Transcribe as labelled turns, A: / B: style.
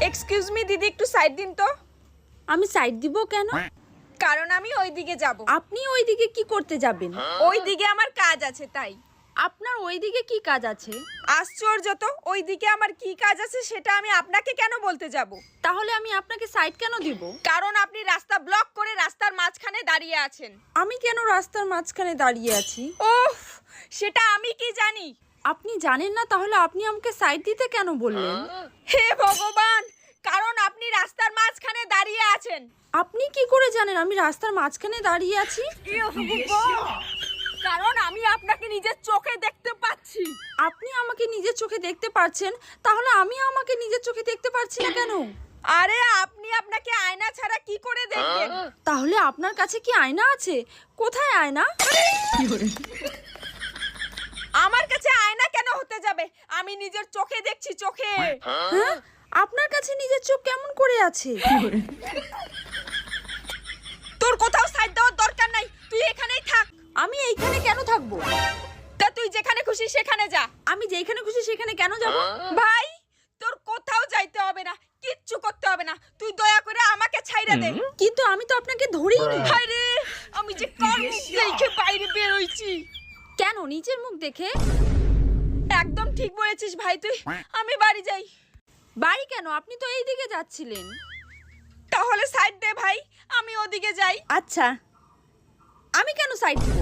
A: Excuse me দিদি, একটু side দিন তো।
B: আমি সাইড দিব কেন?
A: কারণ আমি ওইদিকে যাব।
B: আপনি ওইদিকে কি করতে যাবেন?
A: ওইদিকে আমার কাজ আছে তাই।
B: আপনার ওইদিকে কি কাজ আছে?
A: আশ্চর্য তো, ওইদিকে আমার কি কাজ আছে সেটা আমি আপনাকে কেন বলতে যাব?
B: তাহলে আমি আপনাকে সাইড কেন দিব?
A: কারণ আপনি রাস্তা ব্লক করে রাস্তার মাঝখানে দাঁড়িয়ে আছেন।
B: আমি কেন রাস্তার মাঝখানে দাঁড়িয়ে আছি?
A: ওফ, সেটা আমি কি জানি?
B: আপনি জানেন না, তাহলে আপনি আমাকে সাইড দিতে কেন বললেন?
A: হে ভগবান, কারণ আপনি রাস্তার মাঝখানে দাঁড়িয়ে আছেন।
B: আপনি কি করে জানেন আমি রাস্তার মাঝখানে দাঁড়িয়ে আছি?
A: কারণ আমি আপনাকে নিজের চোখে দেখতে পাচ্ছি।
B: আপনি আমাকে নিজের চোখে দেখতে পাচ্ছেন, তাহলে আমি আমাকে নিজের চোখে দেখতে পাচ্ছি না কেন?
A: আরে আপনি আপনাকে আয়না ছাড়া কি করে দেখবেন?
B: তাহলে আপনার কাছে কি আয়না আছে? কোথায় আয়না?
A: আমার কাছে আয়না কেন হতে যাবে? আমি নিজের চোখে দেখছি, চোখে।
B: হ্যাঁ, আপনার কাছে নিজের চোখ কেমন করে আছে?
A: তোর কোথাও সাইড দেওয়ার দরকার নাই, তুই এখানেই থাক।
B: আমি এইখানে কেন থাকবো?
A: তা তুই যেখানে খুশি সেখানে যা।
B: আমি যেখানে খুশি সেখানে কেন যাব?
A: ভাই, তোর কোথাও যাইতে হবে না, কিচ্ছু করতে হবে না, তুই দয়া করে আমাকে ছাইড়া দে।
B: কিন্তু আমি তো আপনাকে ধরিনি।
A: আরে আমি যে কার মুখ দেখে বাইরে বের হইছি।
B: কেন নিজের মুখ দেখে?
A: একদম ঠিক বলেছিস ভাই তুই। আমি বাড়ি যাই।
B: বাড়ি কেন? আপনি তো এই দিকে যাচ্ছিলেন।
A: তাহলে সাইড দে ভাই, আমি ওদিকে যাই।
B: আচ্ছা, আমি কেন সাইড দিব?